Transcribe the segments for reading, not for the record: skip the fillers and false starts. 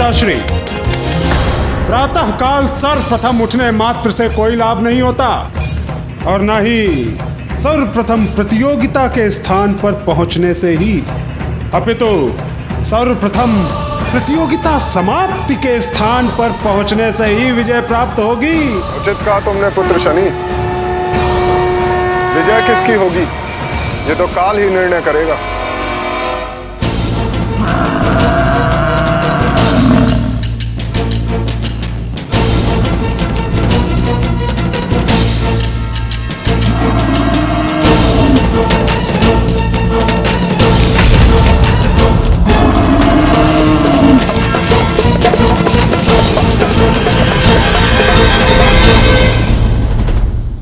पिताश्री, प्रातः काल सर्वप्रथम उठने मात्र से कोई लाभ नहीं होता और न ही सर्वप्रथम प्रतियोगिता के स्थान पर पहुंचने से ही, अपितु सर्वप्रथम प्रतियोगिता समाप्ति के स्थान पर पहुंचने से ही विजय प्राप्त होगी। उचित कहा तुमने पुत्र शनि। विजय किसकी होगी ये तो काल ही निर्णय करेगा।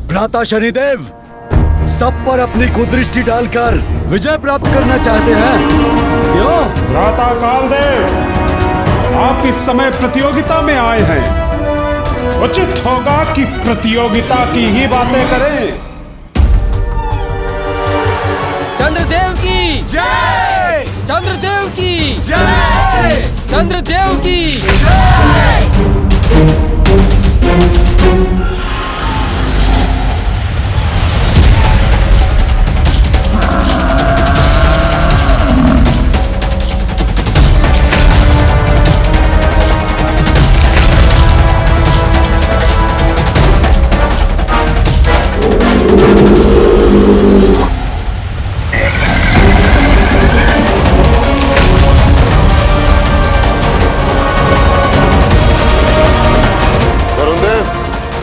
भ्राता शनिदेव सब पर अपनी कुदृष्टि डालकर विजय प्राप्त करना चाहते हैं, क्यों? भ्राता कालदेव, आप इस समय प्रतियोगिता में आए हैं, उचित होगा कि प्रतियोगिता की ही बातें करें। चंद्रदेव की जय! चंद्रदेव की जय! चंद्रदेव की जय!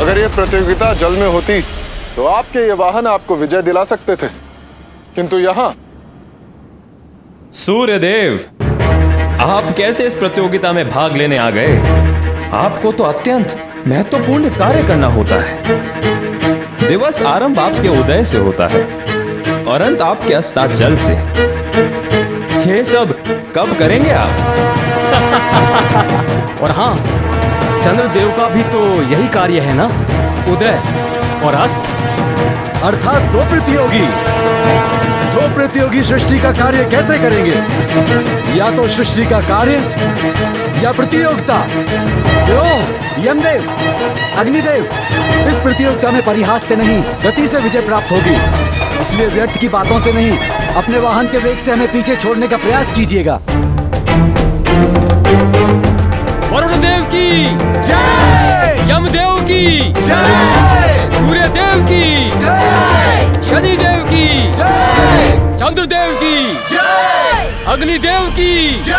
अगर ये प्रतियोगिता जल में होती तो आपके ये वाहन आपको विजय दिला सकते थे, किंतु यहाँ। सूर्यदेव, आप कैसे इस प्रतियोगिता में भाग लेने आ गए? आपको तो अत्यंत महत्वपूर्ण कार्य करना होता है। दिवस आरंभ आपके उदय से होता है और अंत आपके अस्ताचल से। ये सब कब करेंगे आप? और हाँ, चंद्रदेव का भी तो यही कार्य है ना, उदय और अस्त, अर्थात दो प्रतियोगी सृष्टि का कार्य कैसे करेंगे? या तो सृष्टि का कार्य या प्रतियोगिता। क्यों यमदेव, अग्निदेव, इस प्रतियोगिता में परिहास से नहीं गति से विजय प्राप्त होगी, इसलिए व्यर्थ की बातों से नहीं, अपने वाहन के वेग से हमें पीछे छोड़ने का प्रयास कीजिएगा। वरुण देव की जय! यमदेव की जय! सूर्यदेव की जय! शनिदेव की जय! चंद्रदेव की जय! अग्निदेव की जय!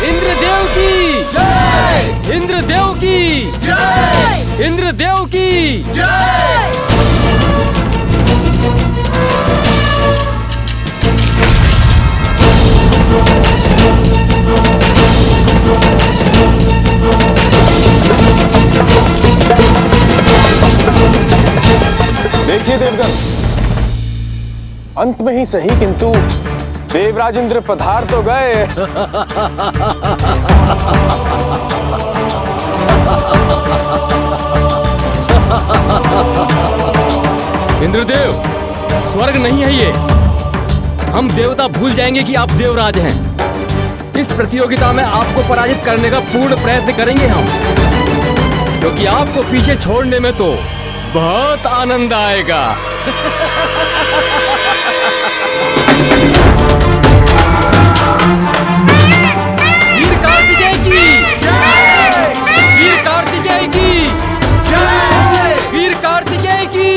इंद्रदेव की जय! इंद्रदेव की जय! इंद्रदेव की जय! देखिए देवगण, अंत में ही सही किंतु देवराज इंद्र पधार तो गए। इंद्रदेव, स्वर्ग नहीं है ये। हम देवता भूल जाएंगे कि आप देवराज हैं। इस प्रतियोगिता में आपको पराजित करने का पूर्ण प्रयत्न करेंगे हम, क्योंकि आपको पीछे छोड़ने में तो बहुत आनंद आएगा। वीर कार्तिकेय की जय! वीर कार्तिकेय की जय! वीर कार्तिकेय की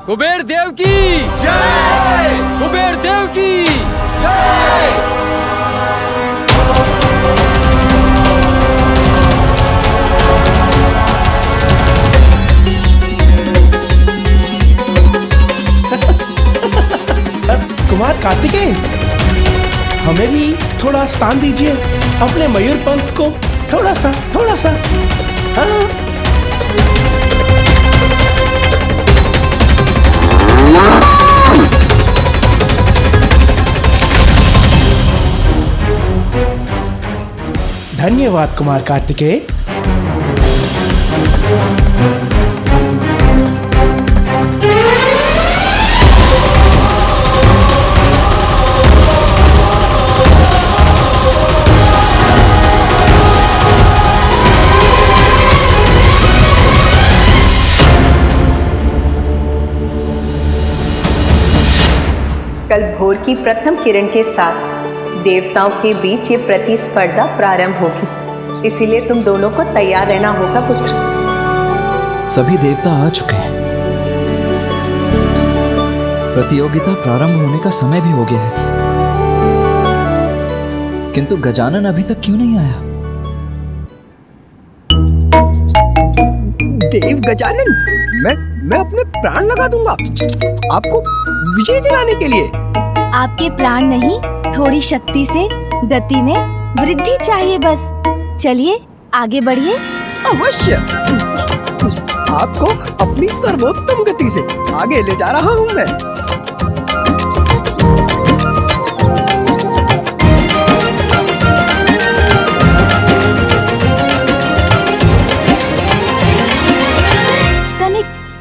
कुबेर देव की जय! कुबेर देव की जय! हमें भी थोड़ा स्थान दीजिए, अपने मयूर पंख को थोड़ा सा हाँ। धन्यवाद कुमार कार्तिकेय। कल भोर की प्रथम किरण के साथ देवताओं के बीच ये प्रतिस्पर्धा प्रारंभ होगी, इसीलिए तुम दोनों को तैयार रहना होगा पुत्र। सभी देवता आ चुके हैं। प्रतियोगिता प्रारंभ होने का समय भी हो गया है, किंतु गजानन अभी तक क्यों नहीं आया? देव गजानन, मैं अपने प्राण लगा दूंगा आपको विजय दिलाने के लिए। आपके प्राण नहीं, थोड़ी शक्ति से गति में वृद्धि चाहिए बस। चलिए आगे बढ़िए। अवश्य, आपको अपनी सर्वोत्तम गति से आगे ले जा रहा हूं मैं।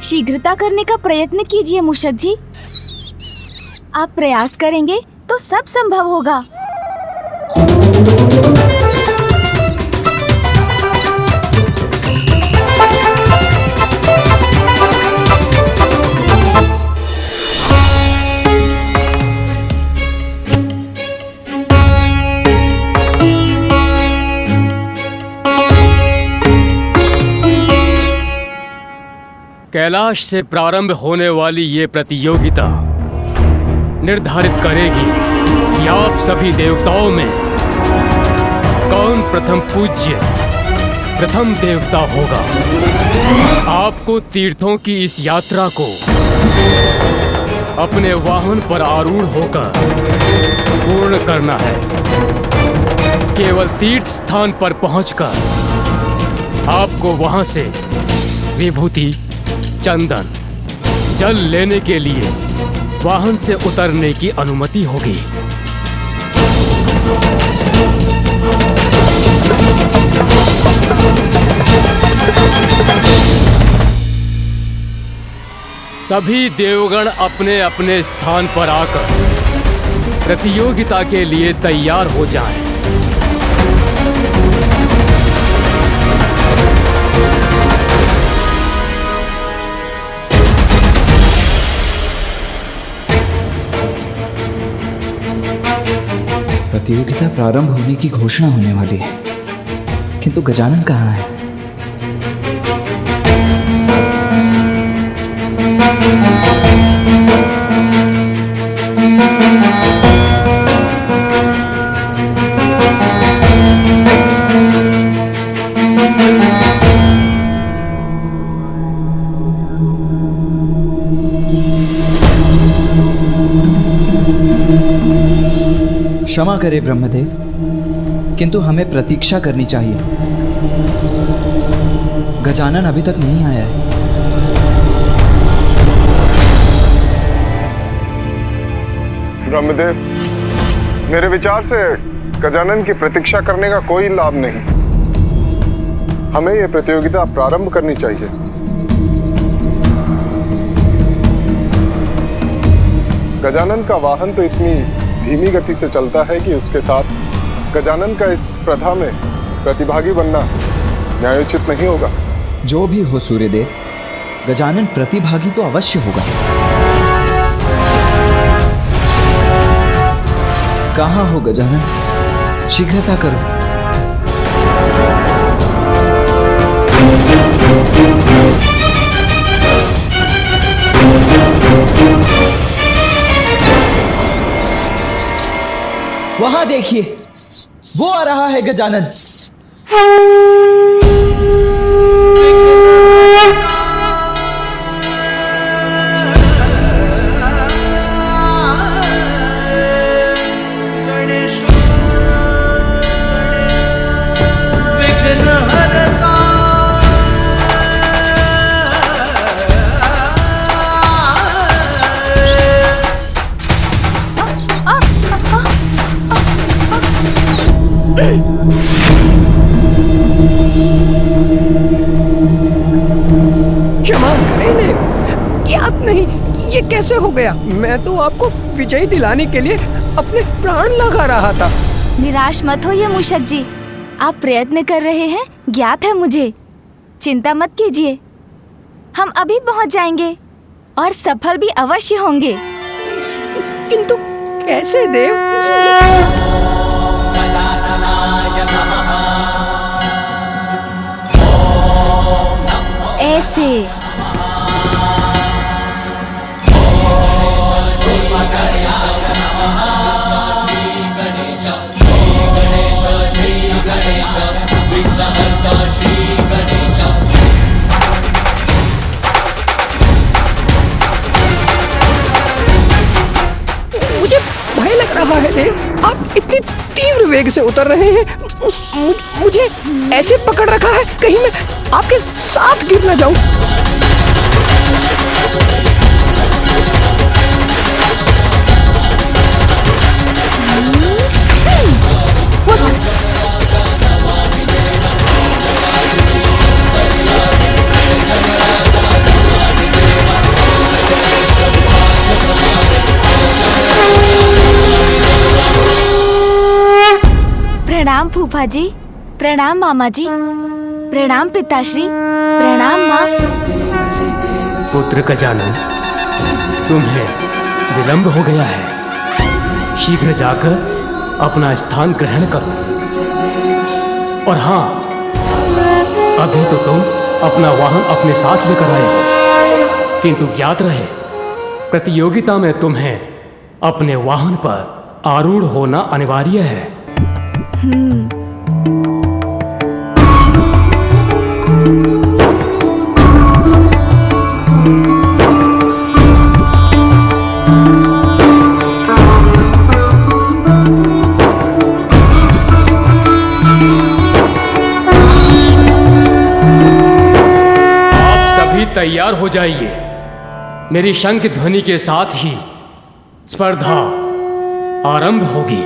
शीघ्रता करने का प्रयत्न कीजिए मूषक जी। आप प्रयास करेंगे तो सब संभव होगा। कैलाश से प्रारंभ होने वाली ये प्रतियोगिता निर्धारित करेगी कि आप सभी देवताओं में कौन प्रथम पूज्य प्रथम देवता होगा। आपको तीर्थों की इस यात्रा को अपने वाहन पर आरूढ़ होकर पूर्ण करना है। केवल तीर्थ स्थान पर पहुंचकर आपको वहां से विभूति, चंदन, जल लेने के लिए वाहन से उतरने की अनुमति होगी। सभी देवगण अपने अपने स्थान पर आकर प्रतियोगिता के लिए तैयार हो जाएं। प्रतियोगिता प्रारंभ होने की घोषणा होने वाली है, किंतु गजानन कहाँ है? क्षमा करें ब्रह्मदेव, किंतु हमें प्रतीक्षा करनी चाहिए। गजानन अभी तक नहीं आया है। ब्रह्मदेव, मेरे विचार से गजानन की प्रतीक्षा करने का कोई लाभ नहीं। हमें यह प्रतियोगिता प्रारंभ करनी चाहिए। गजानन का वाहन तो इतनी धीमी गति से चलता है कि उसके साथ गजानन का इस स्पर्धा में प्रतिभागी बनना न्यायोचित नहीं होगा। जो भी हो सूर्यदेव, गजानन प्रतिभागी तो अवश्य होगा। कहाँ हो गजानन? शीघ्रता करो। वहां देखिए, वो आ रहा है गजानन। गणेश कैसे हो गया? मैं तो आपको विजयी दिलाने के लिए अपने प्राण लगा रहा था। निराश मत होइए मूषक जी, आप प्रयत्न कर रहे हैं ज्ञात है मुझे। चिंता मत कीजिए, हम अभी पहुंच जाएंगे और सफल भी अवश्य होंगे। किंतु कैसे देव? ऐसे मुझे भय लग रहा है देव, आप इतनी तीव्र वेग से उतर रहे हैं। मुझे ऐसे पकड़ रखा है कहीं मैं आपके साथ गिर न जाऊं। प्रणाम फूफा जी, प्रणाम मामा जी, प्रणाम पिताश्री, प्रणाम माँ। पुत्र गजानन, तुम्हें विलंब हो गया है, शीघ्र जाकर अपना स्थान ग्रहण करो। और हाँ, अभी तो तुम अपना वाहन अपने साथ लेकर आए हो, किंतु ज्ञात रहे प्रतियोगिता में तुम्हें अपने वाहन पर आरूढ़ होना अनिवार्य है। तैयार हो जाइए, मेरी शंख ध्वनि के साथ ही स्पर्धा आरंभ होगी।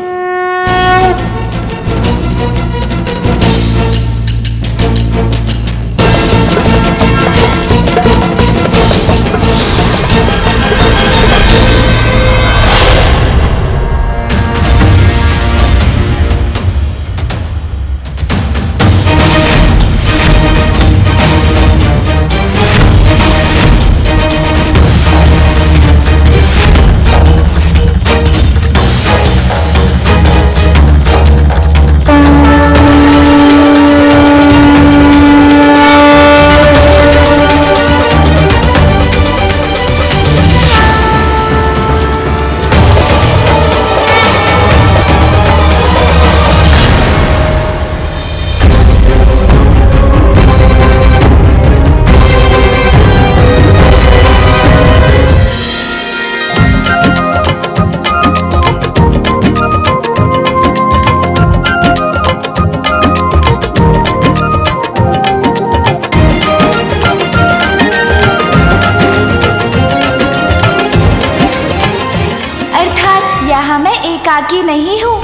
एकाकी नहीं हूँ।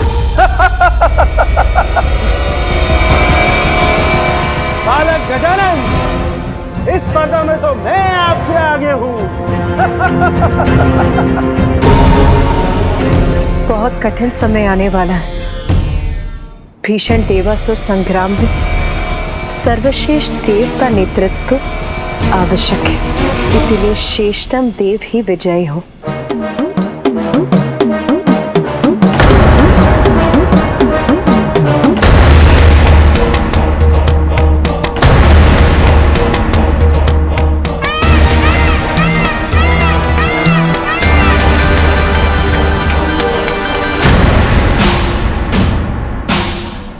बालक गजानन, इस स्पर्धा में तो मैं आपसे आगे हूँ। बहुत कठिन समय आने वाला है। भीषण देवासुर संग्राम में सर्वश्रेष्ठ देव का नेतृत्व आवश्यक है, इसीलिए श्रेष्ठतम देव ही विजयी हो।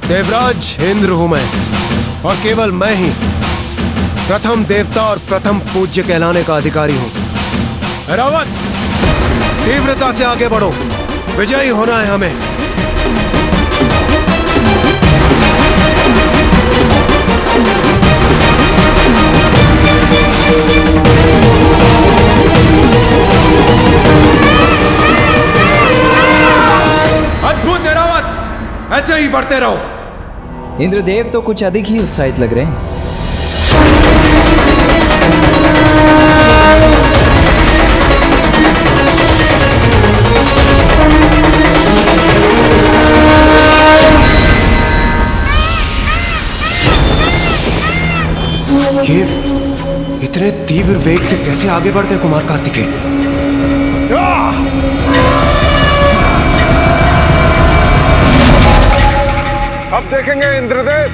देवराज इंद्र हूं मैं, और केवल मैं ही प्रथम देवता और प्रथम पूज्य कहलाने का अधिकारी हूं। रावत, तीव्रता से आगे बढ़ो, विजयी होना है हमें। अद्भुत है रावत, ऐसे ही बढ़ते रहो। इंद्रदेव तो कुछ अधिक ही उत्साहित लग रहे हैं। ये इतने तीव्र वेग से कैसे आगे बढ़ गए कुमार कार्तिकेय? अब देखेंगे इंद्रदेव,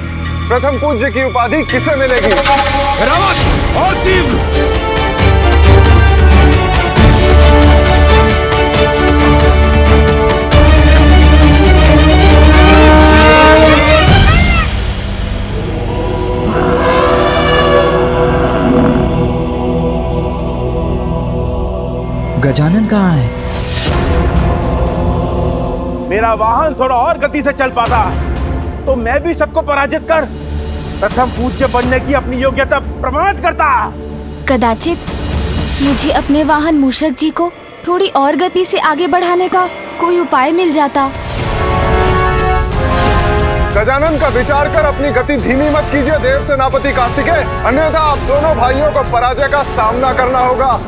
प्रथम पूज्य की उपाधि किसे मिलेगी। रावत और तीव्र। गजानन कहाँ है? मेरा वाहन थोड़ा और गति से चल पाता तो मैं भी सबको पराजित कर प्रथम पूज्य बनने की अपनी योग्यता प्रमाणित करता। कदाचित मुझे अपने वाहन मूषक जी को थोड़ी और गति से आगे बढ़ाने का कोई उपाय मिल जाता। गजानन का विचार कर अपनी गति धीमी मत कीजिए देव सेनापति कार्तिकेय, अन्यथा आप दोनों भाइयों को पराजय का सामना करना होगा।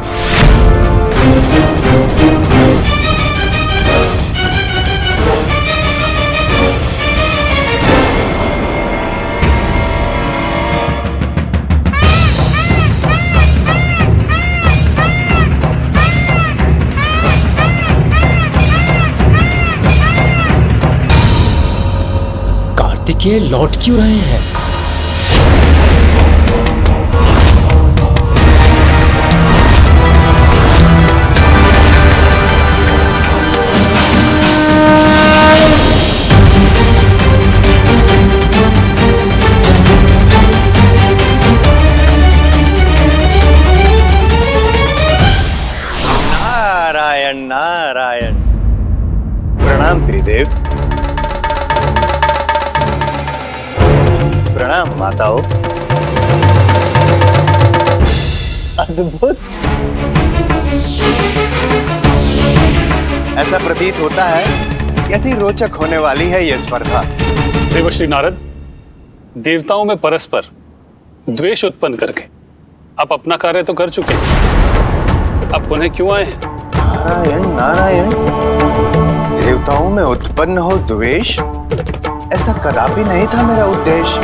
कार्तिकेय लौट क्यों रहे हैं? नारायण नारायण। प्रणाम त्रिदेव। प्रणाम माताओं। अद्भुत। ऐसा प्रतीत होता है यदि रोचक होने वाली है यह स्पर्धा। देवर्षि नारद, देवताओं में परस्पर द्वेष उत्पन्न करके आप अपना कार्य तो कर चुके हैं, अब पुनः क्यों आए हैं? नारायण नारायण। देवताओं में उत्पन्न हो द्वेष, ऐसा कदापि नहीं था मेरा उद्देश्य।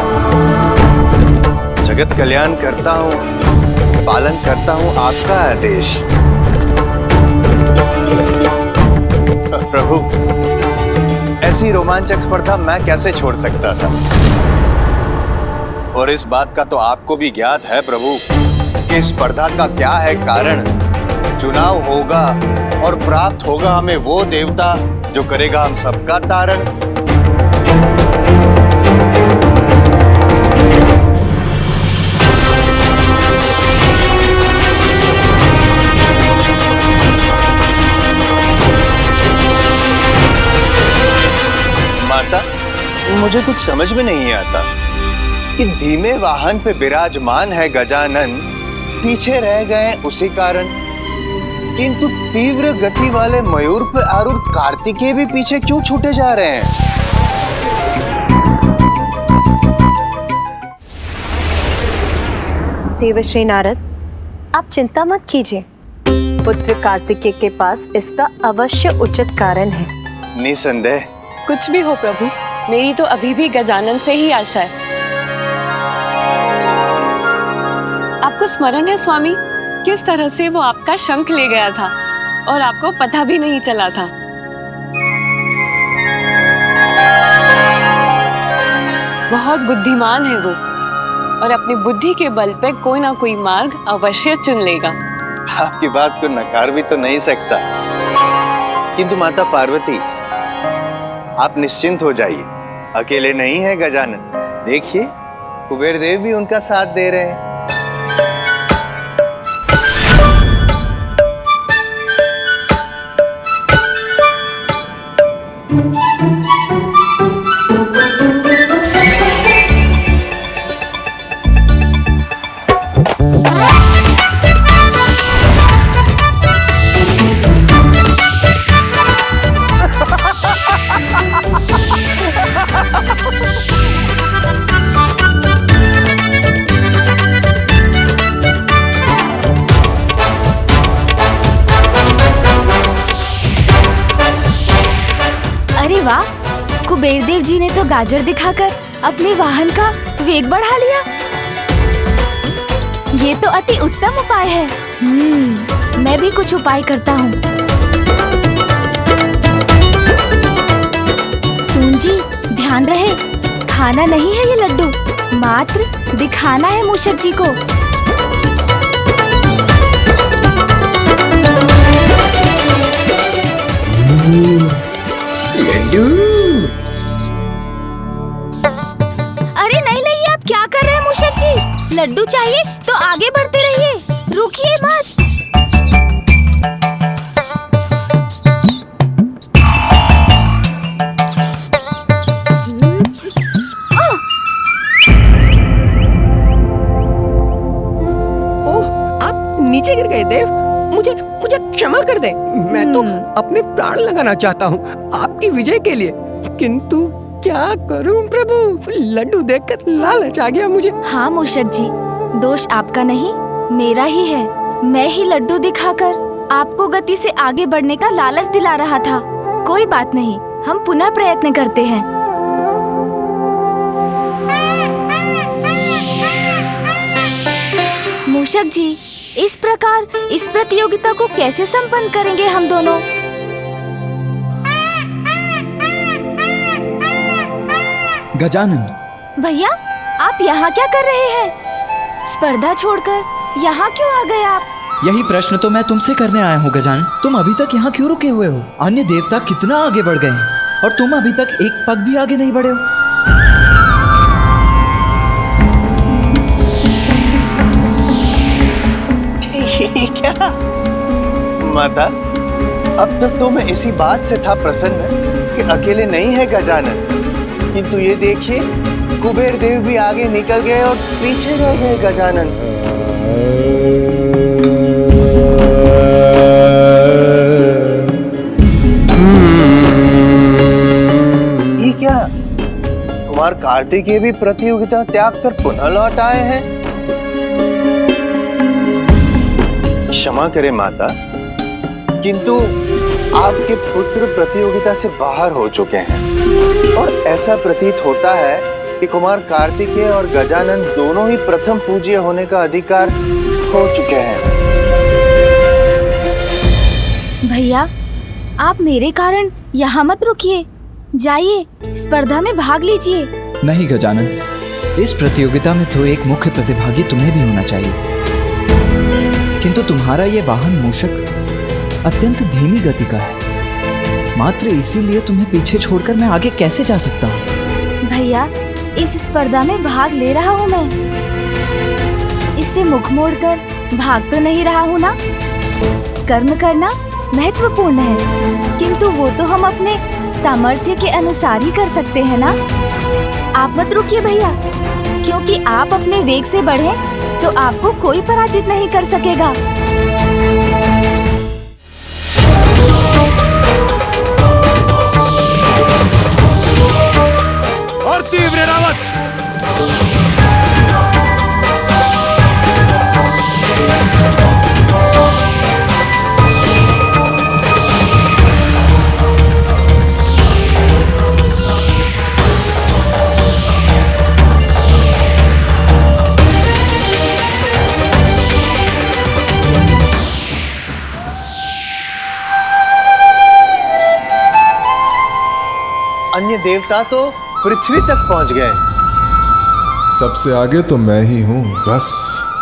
जगत कल्याण करता हूँ, पालन करता हूँ आपका आदेश। प्रभु, ऐसी रोमांचक स्पर्धा मैं कैसे छोड़ सकता था? और इस बात का तो आपको भी ज्ञात है प्रभु कि स्पर्धा का क्या है कारण। चुनाव होगा और प्राप्त होगा हमें वो देवता जो करेगा हम सबका तारण। माता, मुझे कुछ समझ में नहीं आता कि धीमे वाहन पे विराजमान है गजानन, पीछे रह गए उसी कारण, किंतु तीव्र गति वाले मयूर पे आरूढ़ कार्तिकेय भी पीछे क्यों छूटे जा रहे हैं? देवर्षि नारद, आप चिंता मत कीजिए। पुत्र कार्तिकेय के पास इसका अवश्य उचित कारण है। निसंदेह। कुछ भी हो प्रभु, मेरी तो अभी भी गजानन से ही आशा है। आपको स्मरण है स्वामी, किस तरह से वो आपका शंख ले गया था और आपको पता भी नहीं चला था। बहुत बुद्धिमान है वो और अपनी बुद्धि के बल पे कोई ना कोई मार्ग अवश्य चुन लेगा। आपकी बात को नकार भी तो नहीं सकता, किंतु माता पार्वती आप निश्चिंत हो जाइए, अकेले नहीं है गजानन। देखिए कुबेर देव भी उनका साथ दे रहे हैं। वाह, कुबेर देव जी ने तो गाजर दिखाकर अपने वाहन का वेग बढ़ा लिया। ये तो अति उत्तम उपाय है। मैं भी कुछ उपाय करता हूँ। सुन जी, ध्यान रहे, खाना नहीं है ये लड्डू, मात्र दिखाना है मूषक जी को। लड्डू। अरे नहीं नहीं, आप क्या कर रहे हैं मूषक जी? लड्डू चाहिए तो आगे बढ़ते रहिए, रुकिए मत। नीचे गिर गए देव, मुझे मुझे क्षमा कर दें। मैं तो अपने प्राण लगाना चाहता हूँ आपकी विजय के लिए, किंतु क्या करूँ प्रभु, लड्डू देखकर लालच आ गया मुझे। हाँ मूषक जी, दोष आपका नहीं मेरा ही है। मैं ही लड्डू दिखाकर आपको गति से आगे बढ़ने का लालच दिला रहा था। कोई बात नहीं, हम पुनः प्रयत्न करते हैं। मूषक जी, इस प्रकार इस प्रतियोगिता को कैसे संपन्न करेंगे हम दोनों? गजानन। भैया, आप यहाँ क्या कर रहे हैं? स्पर्धा छोड़कर यहाँ क्यों आ गए आप? यही प्रश्न तो मैं तुमसे करने आया हूँ गजानन। तुम अभी तक यहाँ क्यों रुके हुए हो? अन्य देवता कितना आगे बढ़ गए हैं और तुम अभी तक एक पग भी आगे नहीं बढ़े हो। क्या माता, अब तक तो मैं इसी बात से था प्रसन्न कि अकेले नहीं है गजानन, किंतु ये देखिए कुबेर देव भी आगे निकल गए और पीछे रह गए गजानन। ये क्या, कुमार कार्तिकेय भी प्रतियोगिता त्याग कर पुनः लौट आए हैं? क्षमा करें माता, किंतु आपके पुत्र प्रतियोगिता से बाहर हो चुके हैं और ऐसा प्रतीत होता है कि कुमार कार्तिकेय और गजानन दोनों ही प्रथम पूज्य होने का अधिकार खो चुके हैं। भैया, आप मेरे कारण यहाँ मत रुकिए, जाइए स्पर्धा में भाग लीजिए। नहीं गजानन, इस प्रतियोगिता में तो एक मुख्य प्रतिभागी तुम्हें भी होना चाहिए, किंतु तुम्हारा ये वाहन मूषक अत्यंत धीमी गति का है। मात्र इसीलिए तुम्हें पीछे छोड़कर मैं आगे कैसे जा सकता हूँ? भैया, इस स्पर्धा में भाग ले रहा हूँ मैं, इससे मुख मोड़कर भाग तो नहीं रहा हूँ ना। कर्म करना महत्वपूर्ण है, किंतु वो तो हम अपने सामर्थ्य के अनुसार ही कर सकते हैं ना। आप मत रुकिए भैया, क्योंकि आप अपने वेग से बढ़े तो आपको कोई पराजित नहीं कर सकेगा। और तीव्र रावत। अन्य देवता तो पृथ्वी तक पहुंच गए। सबसे आगे तो मैं ही हूँ। बस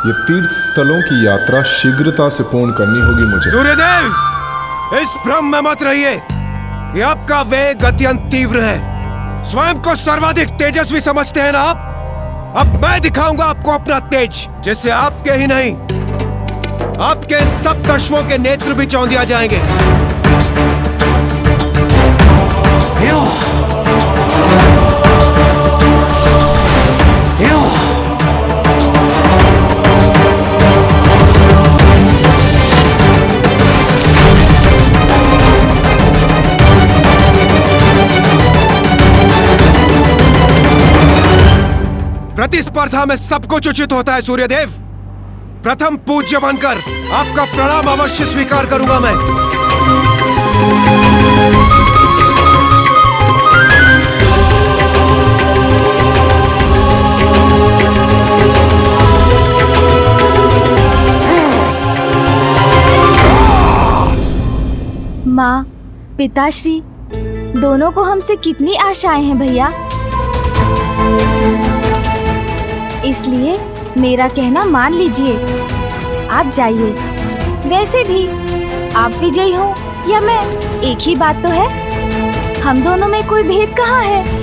ये तीर्थ स्थलों की यात्रा शीघ्रता से पूर्ण करनी होगी मुझे। सूर्यदेव, इस भ्रम में मत रहिए कि आपका वेग अत्यंत तीव्र है। स्वयं को सर्वाधिक तेजस्वी समझते हैं ना आप? अब मैं दिखाऊंगा आपको अपना तेज, जिससे आपके ही नहीं आपके इन सब दशवों के नेत्र भी चौंधिया जाएंगे। प्रतिस्पर्धा में सब कुछ उचित होता है सूर्यदेव। प्रथम पूज्य बनकर आपका प्रणाम अवश्य स्वीकार करूंगा मैं। पिताश्री, दोनों को हमसे कितनी आशाएं हैं भैया, इसलिए मेरा कहना मान लीजिए, आप जाइए। वैसे भी आप विजयी हो या मैं, एक ही बात तो है, हम दोनों में कोई भेद कहाँ है।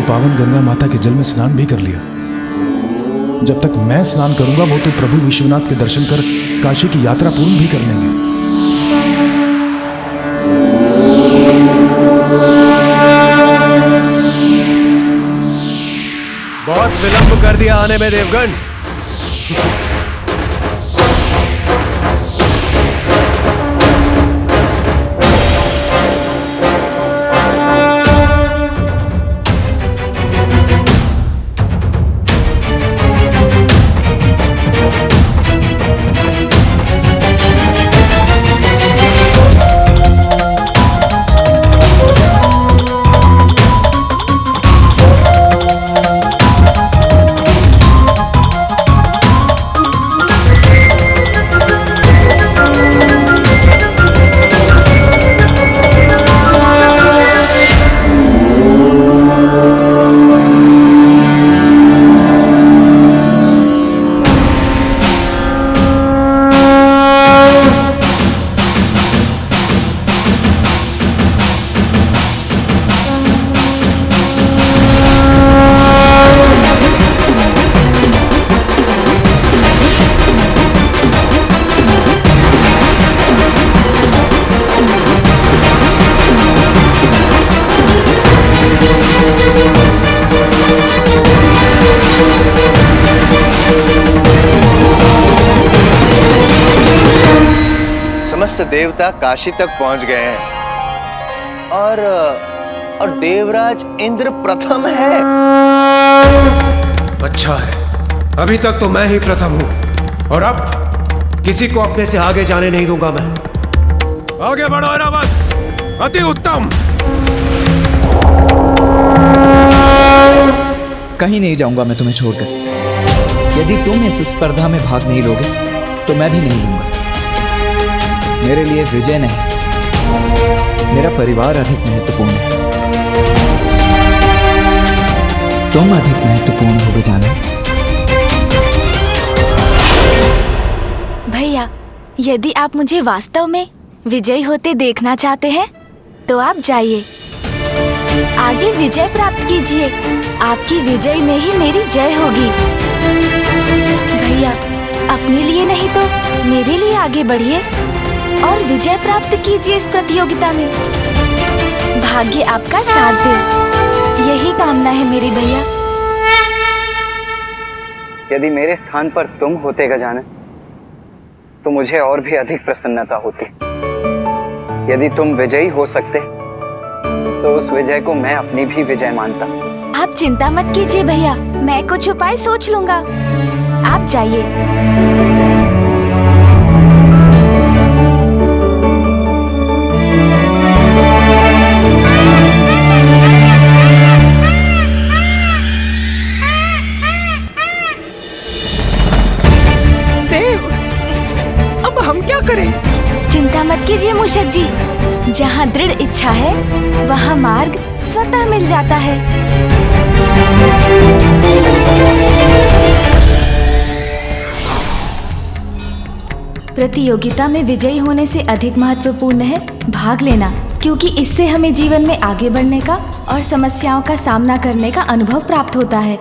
पावन गंगा माता के जल में स्नान भी कर लिया। जब तक मैं स्नान करूंगा वो तो प्रभु विश्वनाथ के दर्शन कर काशी की यात्रा पूर्ण भी कर लेंगे। बहुत विलंब कर दिया आने में देवगण। समस्त देवता काशी तक पहुंच गए हैं और देवराज इंद्र प्रथम है। अच्छा है, अभी तक तो मैं ही प्रथम हूं और अब किसी को अपने से आगे जाने नहीं दूंगा मैं। आगे बढ़ो रावत, अति उत्तम। कहीं नहीं जाऊंगा मैं तुम्हें छोड़कर। यदि तुम इस स्पर्धा में भाग नहीं लोगे तो मैं भी नहीं लूंगा। मेरे लिए विजय नहीं, मेरा परिवार अधिक महत्वपूर्ण है। तुम अधिक महत्वपूर्ण हो जाना। भैया, यदि आप मुझे वास्तव में विजयी होते देखना चाहते हैं तो आप जाइए, आगे विजय प्राप्त कीजिए। आपकी विजय में ही मेरी जय होगी। भैया, अपने लिए नहीं तो मेरे लिए आगे बढ़िए और विजय प्राप्त कीजिए इस प्रतियोगिता में। भाग्य आपका साथ दे, यही कामना है मेरी भैया। यदि मेरे स्थान पर तुम होते गजानन तो मुझे और भी अधिक प्रसन्नता होती। यदि तुम विजयी हो सकते तो उस विजय को मैं अपनी भी विजय मानता। आप चिंता मत कीजिए भैया, मैं कुछ उपाय सोच लूंगा। आप जाइए। देव, अब हम क्या करें? चिंता मत कीजिए मूषक जी, जहाँ दृढ़ इच्छा है वहाँ मार्ग स्वतः मिल जाता है। प्रतियोगिता में विजयी होने से अधिक महत्वपूर्ण है भाग लेना, क्योंकि इससे हमें जीवन में आगे बढ़ने का और समस्याओं का सामना करने का अनुभव प्राप्त होता है।